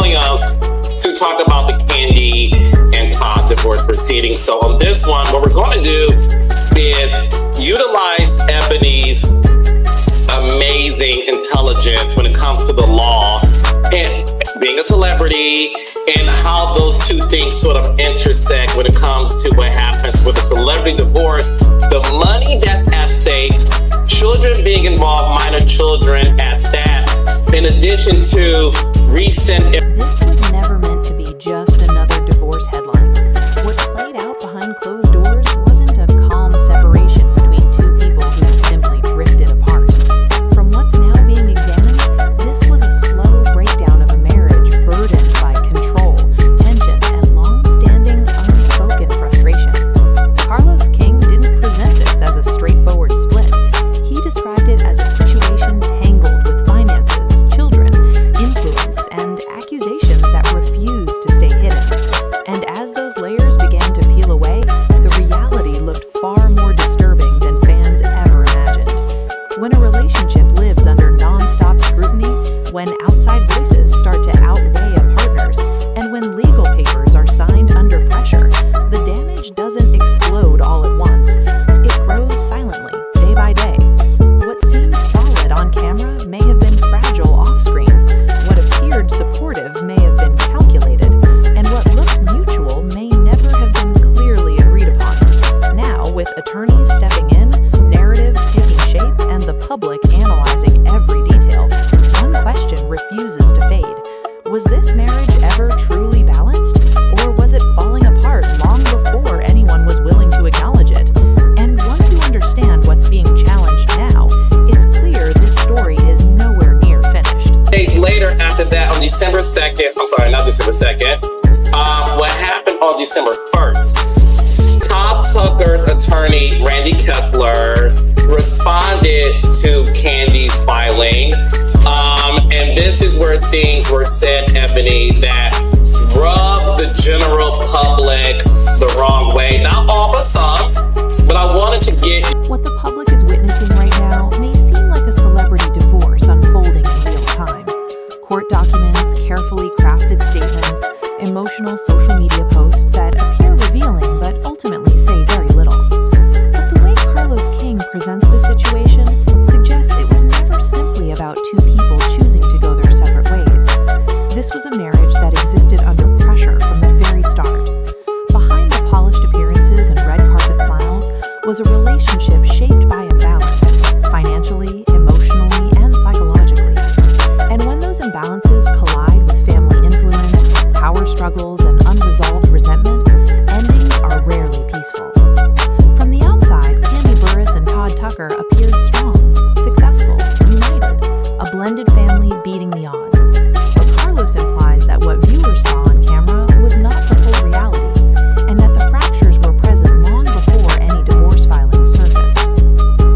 Williams to talk about the Kandi and Todd divorce proceedings. So on this one, what we're going to do is utilize Ebony's amazing intelligence when it comes to the law and being a celebrity and how those two things sort of intersect when it comes to what happens with a celebrity divorce, the money that's at stake, children being involved, minor children at that, in addition to recent... This was never meant to be just another divorce headline. What played out behind closed doors wasn't a calm separation between two people who simply drifted apart. From what's now being examined, this was a slow breakdown of a marriage burdened by control, tension, and long-standing unspoken frustration. Carlos King didn't present this as a straightforward split. He described it as a situation tangled with finances, children, influence, and accusations that refused to stay hidden. And as those layers began to peel away, the reality looked far more disturbing than fans ever imagined. When a relationship lives under non-stop scrutiny, when outside voices start to outweigh a partner's, and when legal papers are signed under pressure, the damage doesn't explode all at once. It grows silently, day by day. What seemed solid on camera may have been fragile off-screen. What appeared supportive may have been calculated, and what looked mutual may never have been clearly agreed upon. Now, with attorneys stepping in, narratives taking shape, and the public analyzing every detail, one question refuses to fade. Was this marriage ever truly balanced, or was it falling apart long before anyone was willing to acknowledge it? And once you understand what's being challenged now, it's clear this story is nowhere near finished. Days later after that, on December 2nd, I'm sorry, not December 2nd, what happened on December 1st, Todd Tucker's attorney, Randy Kessler, responded to Kandi's filing. And this is where things were said, Ebony, that rubbed the general public the wrong way. Not all, but some. But I wanted to get... What the public is witnessing right now may seem like a celebrity divorce unfolding in real time. Court documents, carefully crafted statements, emotional social media posts that appear revealing but ultimately say very little. But the way Carlos King presents the situation suggests it was never simply about two people choosing to go their separate ways. This was a marriage that existed under pressure from the very start. Behind the polished appearances and red carpet smiles was a relationship shaped by imbalance, financially, emotionally, and psychologically. And when those imbalances collide with family influence, power struggles, and unresolved resentment, endings are rarely peaceful. From the outside, Burruss and Todd Tucker appeared strong, successful, united, a blended family beating the odds. But Carlos implies that what viewers saw on camera was not the full reality, and that the fractures were present long before any divorce filings surfaced.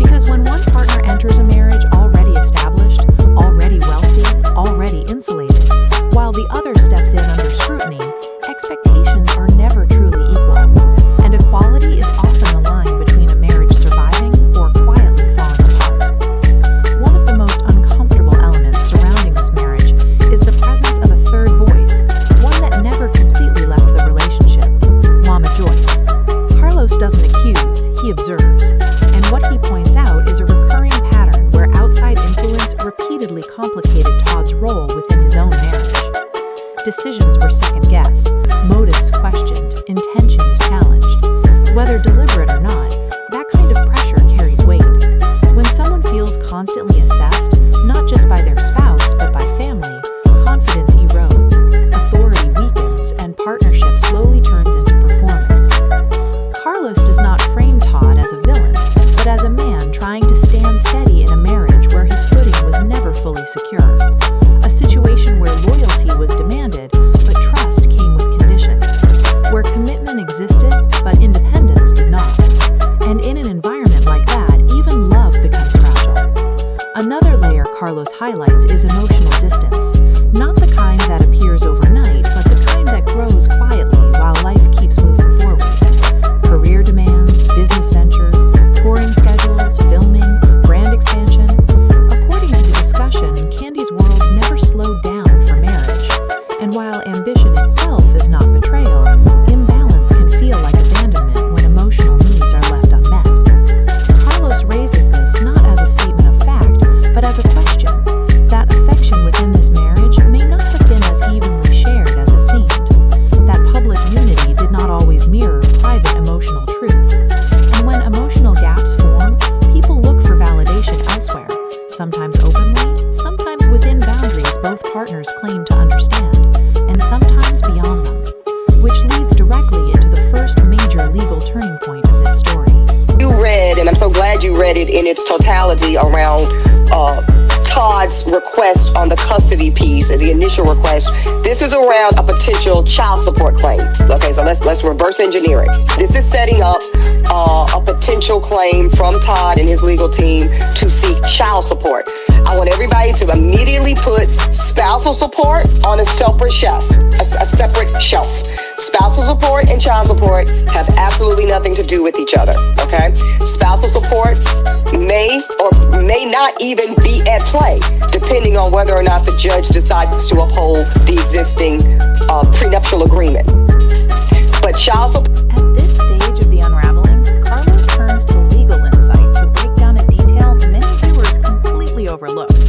Because when one partner enters a marriage already established, already wealthy, already insulated, while the other steps in under scrutiny, expectations are never truly equal, and equality is often the line between a marriage surviving or quietly falling apart. One of the most uncomfortable elements surrounding this marriage is the presence of a third voice, one that never completely left the relationship, Mama Joyce. Carlos doesn't accuse, he observes, and what he points out is a recurring pattern where outside influence repeatedly complicated Todd's role within his own marriage. Decisions were second-guessed, motives questioned, intentions challenged. Whether deliberate or not, that kind of pressure carries weight. When someone feels constantly assessed, not just by their spouse, but by family, confidence erodes, authority weakens, and partnership slowly turns into performance. Carlos does not frame Todd as a villain, but as a man trying to stand steady in a marriage where his footing was never fully secure. A situation where loyalty was demanded, but trust came with conditions. Where commitment existed, but independence did not. And in an environment like that, even love becomes fragile. Another layer Carlos highlights is emotional distance. Not the kind that appears overnight, but the kind that grows quietly while life keeps moving forward. Career demands, business ventures, touring schedules, filming, brand expansion. According to the discussion, Kandi's world never slowed down for marriage. And while openly, sometimes within boundaries both partners claim to understand, and sometimes beyond them, which leads directly into the first major legal turning point of this story. You read, and I'm so glad you read it in its totality around Todd's request on the custody piece, the initial request. This is around a potential child support claim. Okay, so let's reverse engineer it. This is setting up a potential claim from Todd and his legal team to seek child support. I want everybody to immediately put spousal support on a separate shelf, a separate shelf. Spousal support and child support have absolutely nothing to do with each other, okay? Spousal support may or may not even be at play, depending on whether or not the judge decides to uphold the existing prenuptial agreement. But child support... At this stage of the unraveling, Carlos turns to legal insight to break down a detail many viewers completely overlooked.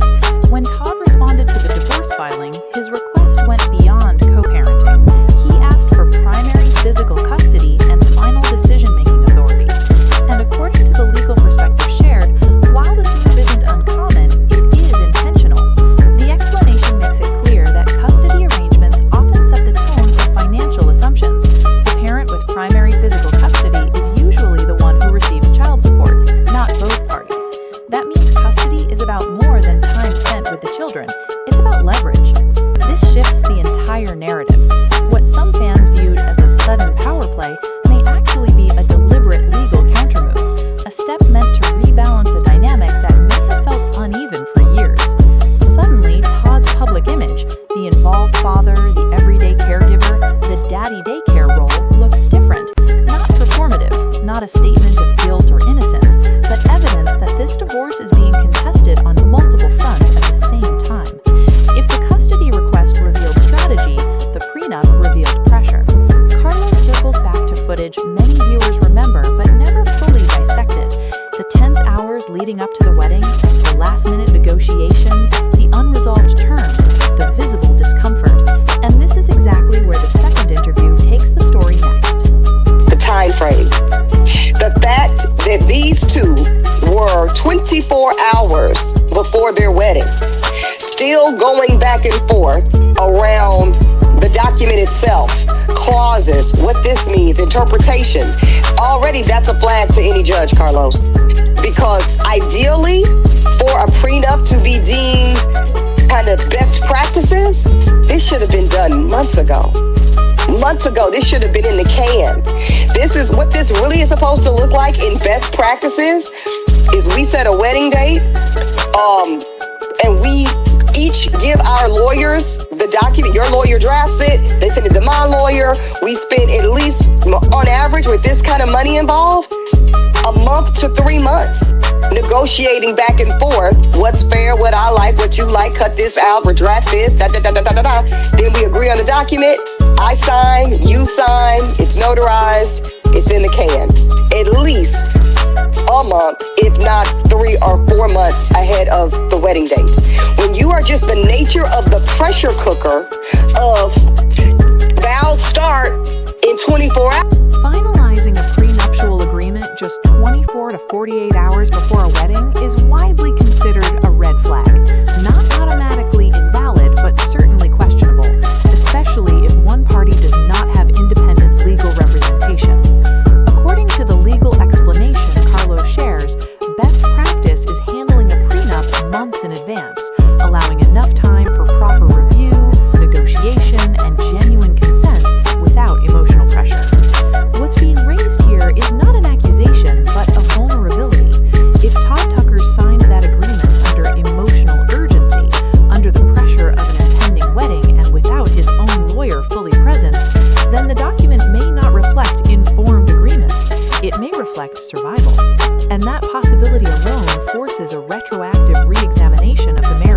When Todd responded to the divorce filing, his request went beyond co-parenting. He asked for primary physical custody and final decision-making authority. And according to the legal perspective shared, while this move isn't uncommon, it is intentional. The explanation makes it clear that custody arrangements often set the tone for financial assumptions. The parent with primary physical custody is usually the one who receives child support, not both parties. That means custody is about more than time spent with the children. It's about leverage. This shifts the entire narrative. What some fans viewed as a sudden power play may actually be a deliberate legal countermove, a step meant to rebalance a dynamic that may have felt uneven for years. Suddenly, Todd's public image, the involved father, the everyday caregiver, the daddy daycare role, looks different. Not performative, not a statement of guilt or innocence, but evidence that this divorce is being contested on multiple fronts at the same time. If the custody request revealed strategy, the prenup revealed pressure. Carlos circles back to footage many viewers remember but never fully dissected. The tense hours leading up to the wedding, the last-minute negotiations, the unresolved terms, the visible discomfort. And this is exactly where the second interview takes the story next. The time frame. The fact that these two were 24 hours before their wedding, still going back and forth around the document itself, clauses, what this means, interpretation. Already that's a flag to any judge, Carlos. Because ideally, for a prenup to be deemed kind of best practices, this should have been done months ago. Months ago, this should have been in the can. This is what this really is supposed to look like in best practices, is we set a wedding date, and we each give our lawyers the document. Your lawyer drafts it, they send it to my lawyer. We spend at least, on average, with this kind of money involved, a month to 3 months negotiating back and forth. What's fair, what I like, what you like, cut this out, retract this, Then we agree on the document. I sign, you sign, it's notarized, it's in the can. At least a month, if not 3 or 4 months ahead of the wedding date. When you are just the nature of the pressure cooker of vows start in 24 hours. Finalizing a prenuptial agreement just 24 to 48 hours before a wedding is widely considered a red flag. Not automatically invalid, but certainly questionable, especially if one party does not have independent legal representation. According to the legal explanation Carlos shares, best practice is handling a prenup months in advance, allowing enough time for proper review, negotiation, and genuine consent without emotional pressure. What's being raised here is not an accusation, but a vulnerability. If Todd Tucker signed that agreement under emotional urgency, under the pressure of an impending wedding, and without his own lawyer fully present, then the document may not reflect informed agreement. It may reflect survival. And that possibility alone forces a retroactive re-examination of the marriage.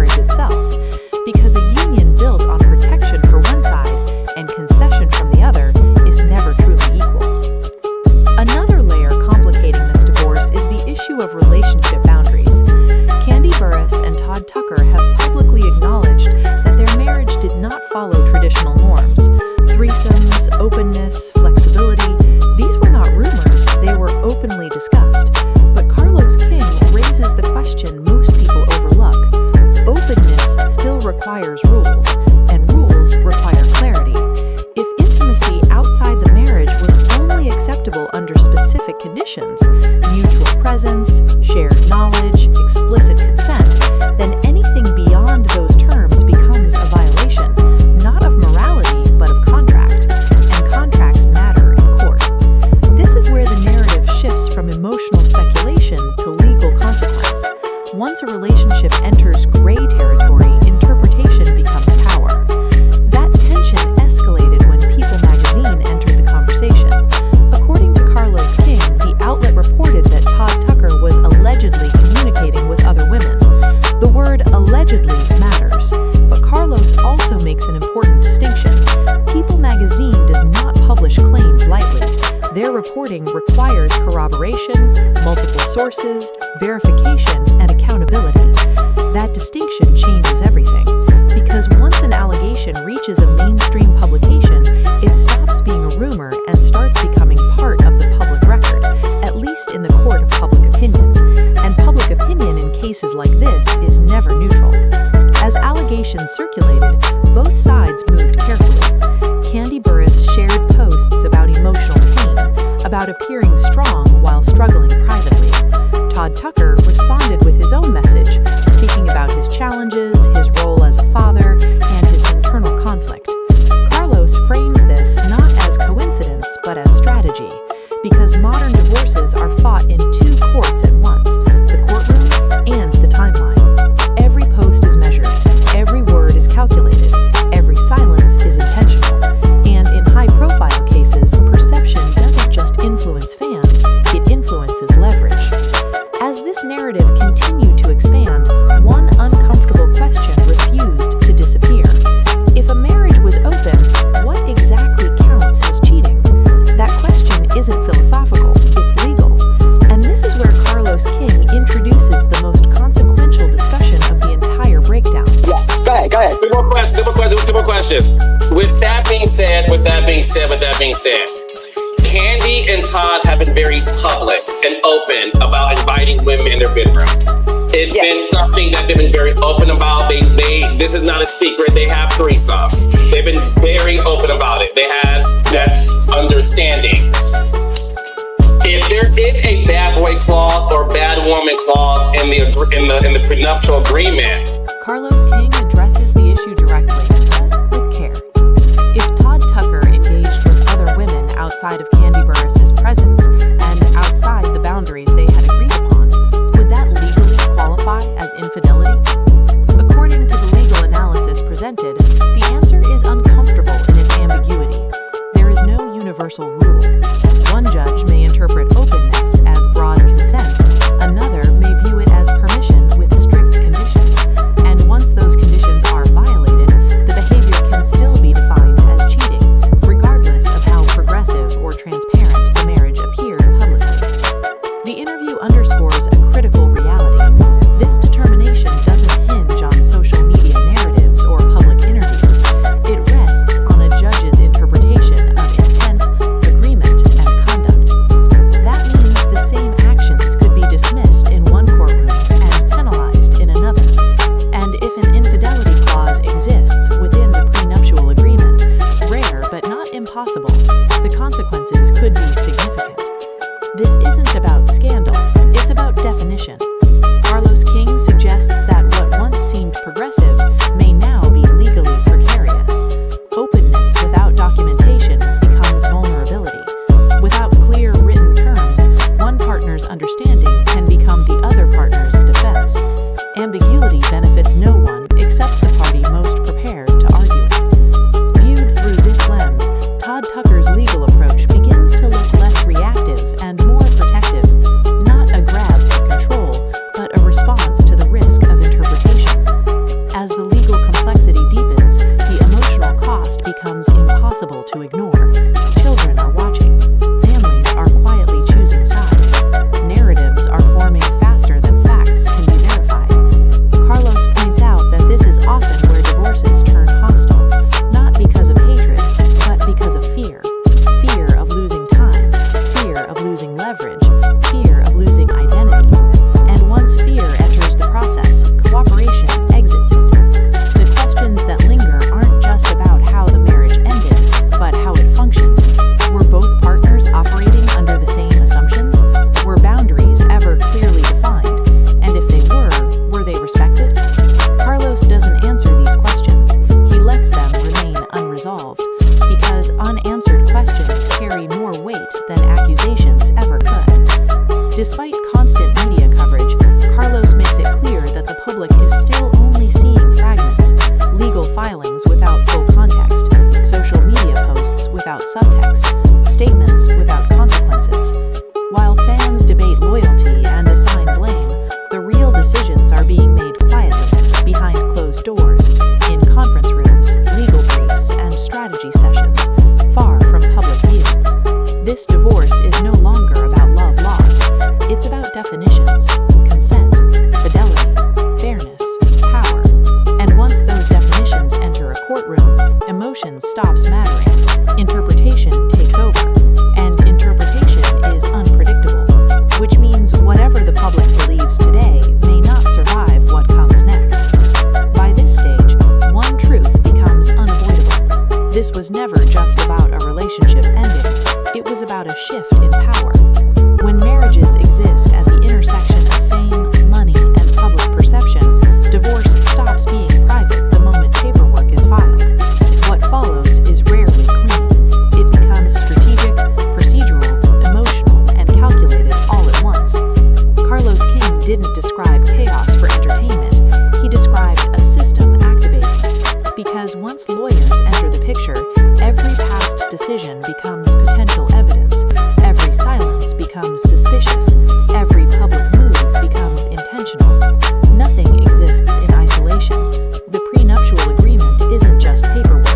undoubtedly matters, but Carlos also makes an important distinction. People magazine does not publish claims lightly. Their reporting requires corroboration, multiple sources, verification, and accountability. That distinction changes everything, because once an allegation reaches a mainstream publication, it stops being a rumor and starts becoming part of the public record, at least in the court of public opinion. And public opinion in cases like this is never neutral. As allegations circulated, both sides moved carefully. Kandi Burruss shared posts about emotional pain, about appearing strong while struggling privately. Todd responded with his own message, speaking about his challenges, his role as a father, and his internal conflict. Carlos frames this not as coincidence, but as strategy, because modern divorces are fought in two courts at once, the courtroom and the timeline. Every post is measured, every word is calculated, every silence is intentional, and in high-profile cases, perception doesn't just influence fans, it influences leverage. As this narrative continued to expand, one uncomfortable question refused to disappear. If a marriage was open, what exactly counts as cheating? That question isn't philosophical, it's legal. And this is where Carlos King introduces the most consequential discussion of the entire breakdown. Yeah, go ahead. Two more questions. With that being said, Kandi and Todd have been very public and open about inviting women in their bedroom. It's been something that they've been very open about. This is not a secret. They have threesomes. They've been very open about it. They had that understanding. If there is a bad boy clause or bad woman clause in the prenuptial agreement, Carlos King addresses the issue directly, but with care. If Todd Tucker engaged with other women outside of Kandi Burruss's presence and outside the boundaries they had agreed upon, would that legally qualify as infidelity? According to the legal analysis presented, the answer is uncomfortable in its ambiguity. There is no universal rule. One judge may interpret openness as broad consent, another may view it as permission with strict conditions. And once those conditions are violated, the behavior can still be defined as cheating, regardless of how progressive or transparent the marriage appeared publicly. The interview underscores a critical reality. This determination doesn't hinge on social media narratives or public interviews. It rests on a judge's interpretation of intent, agreement, explanation stops mattering. Interpretation takes over, and interpretation is unpredictable, which means whatever the public believes today may not survive what comes next. By this stage, one truth becomes unavoidable. This was never just about a relationship ending, it was about a shift in power. When marriages exist at the intersection of fame, money, and public perception, divorce stops being private the moment paperwork is filed. What follows is rarely clean. It becomes strategic, procedural, emotional, and calculated all at once. Carlos King didn't describe chaos for entertainment. He described a system activating. Because once lawyers enter the picture, every past decision becomes potential evidence. Every silence becomes suspicious. Every public move becomes intentional. Nothing exists in isolation. The prenuptial agreement isn't just paperwork,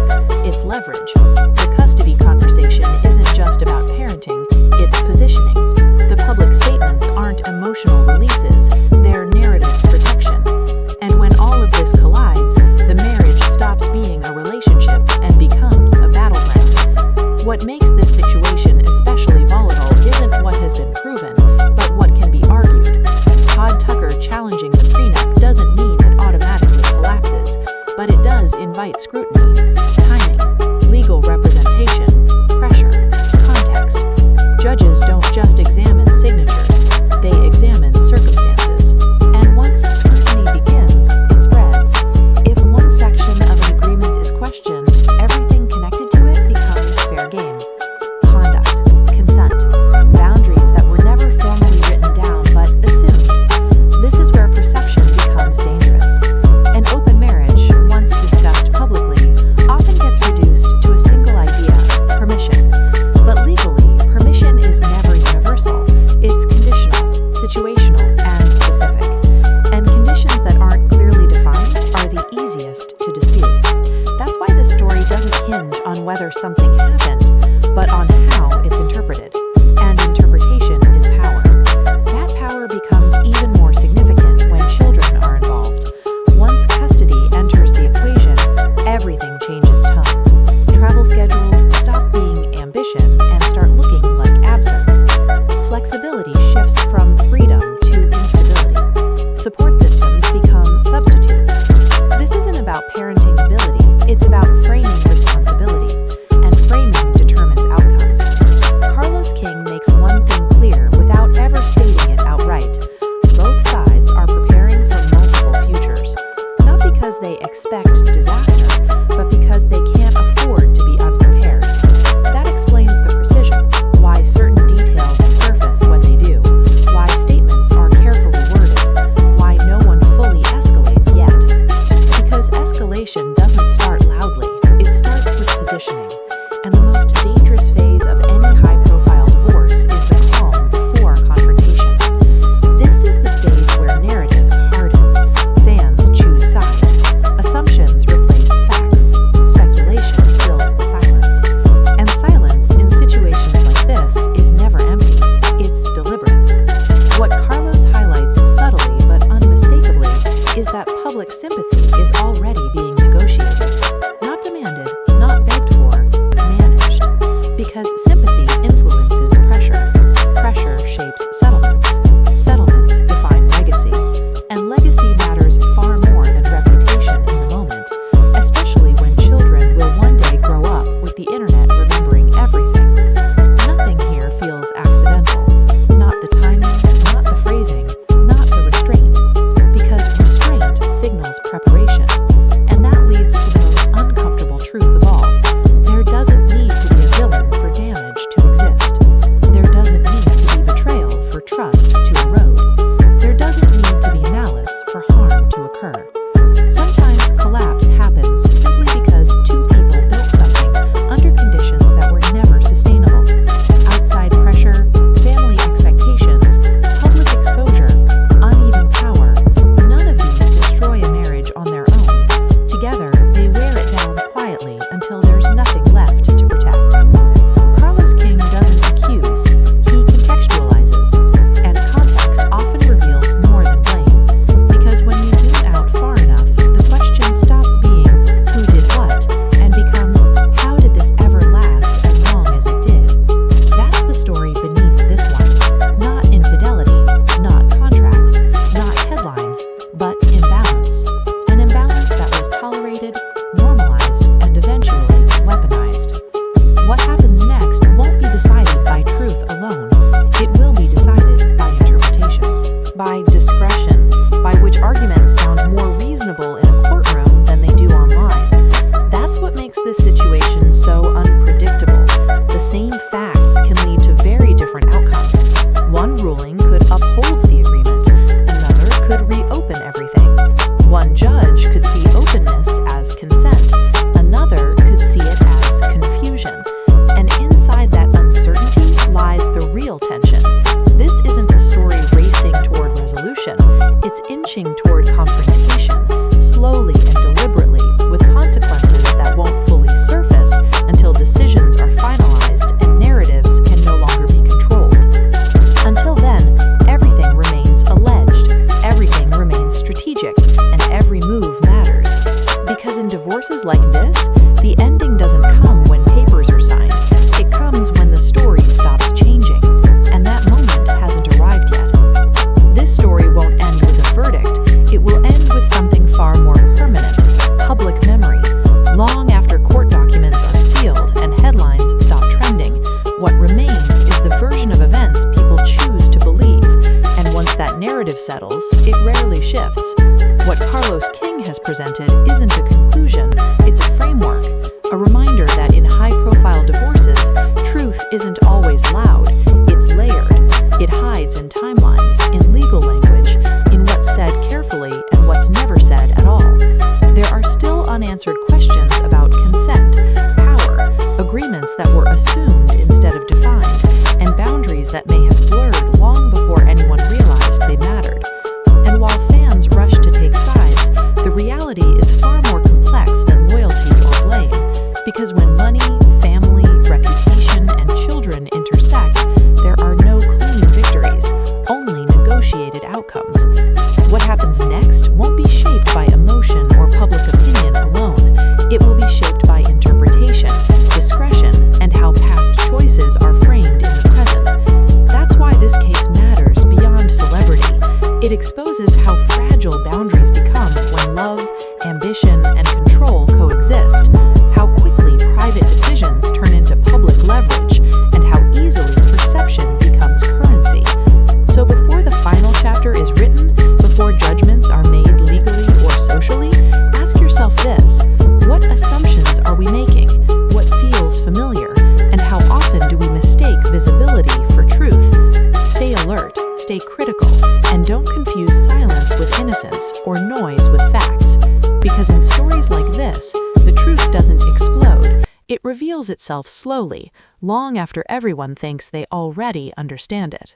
it's leverage. The custody conversation isn't just about parenting, it's positioning. The public statements aren't emotional releases, they're narrative protection. And when all of this collides, the marriage stops being a relationship and becomes a battleground. What makes this situation especially volatile isn't what has been proven, but what can be argued. Todd Tucker challenging the prenup doesn't mean it automatically collapses, but it does invite scrutiny, timing, legal representation, pressure, context. Judges don't just examine signatures, they examine circumstances. And once scrutiny begins, it spreads. If one section of an agreement is questioned, everything connected to it becomes fair game. Conduct, consent, boundaries that were never formally written down but assumed. This is where perception becomes dangerous. An open marriage, once discussed publicly, often gets reduced to a single idea, permission. But legally, permission is never universal. It's conditional, situational, and specific. And conditions that aren't clearly defined are the easiest to dispute. That's why this story doesn't hinge on whether something happened, but on how it's interpreted. And interpretation is power. That power becomes even more significant when children are involved. Once custody enters the equation, everything changes tone. Travel schedules stop being ambition and start looking like absence. Flexibility shifts from freedom to instability. Support systems become substitutes. This isn't about parenting ability, it's about framing responsibility. And framing determines outcomes. Carlos King makes one thing clear without ever stating it outright. Both sides are preparing for multiple futures. Not because they expect disaster, but because they can't afford to be unprepared. That explains the precision, why certain details surface when they do, why statements are carefully worded, why no one fully escalates yet. Because escalation doesn't start loudly, it starts with positioning. And the most dangerous phase of any high-profile divorce is the calm before confrontation. This is the stage where narratives harden, fans choose sides, assumptions replace facts, speculation fills the silence. And silence in situations like this is never empty, it's deliberate. What Carlos highlights subtly but unmistakably is that public sympathy is already being negotiated. Not demanded, not begged for, managed. Because sympathy influences pressure. Pressure shapes settlements. Settlements define legacy. And legacy matters far more than reputation in the moment, especially when children will one day grow up with the internet remembering everything. Nothing here feels accidental. Not the timing, not the phrasing, not the restraint. Because restraint signals preparation. And that leads divorces like this, the ending doesn't come when papers are signed. It comes when the story stops changing, and that moment hasn't arrived yet. This story won't end with a verdict. It will end with something far more permanent, public memory. Long after court documents are sealed and headlines stop trending, what remains is the version of events people choose to believe, and once that narrative settles, it rarely shifts. What Carlos King has presented isn't a conclusion, it's a framework, a reminder that in high-profile divorces, truth isn't always loud, it's layered. It hides in timelines, in legal language, in what's said carefully and what's never said at all. There are still unanswered questions about consent, power, agreements that were assumed instead of defined, and boundaries that may have blurred long before anyone realized they mattered. And while fans rush to take sides, the reality is far more complex than loyalty or blame, because when money, family, reputation, and children intersect, there are no clean victories, only negotiated outcomes. What happens next won't be shaped by emotion or public opinion alone. It will be shaped by interpretation, discretion, and how past choices are framed in the present. That's why this case matters beyond celebrity. It exposes how fragile boundaries become when love, ambition, and control coexist, how quickly private decisions turn into public leverage, and how easily perception becomes currency. So before the final chapter is written, before judgments are made legally or socially, ask yourself this: what assumptions are we making? What feels familiar? And how often do we mistake visibility for truth? Stay alert, stay critical, and don't confuse silence with innocence or noise with facts. Because in stories like this, the truth doesn't explode. It reveals itself slowly, long after everyone thinks they already understand it.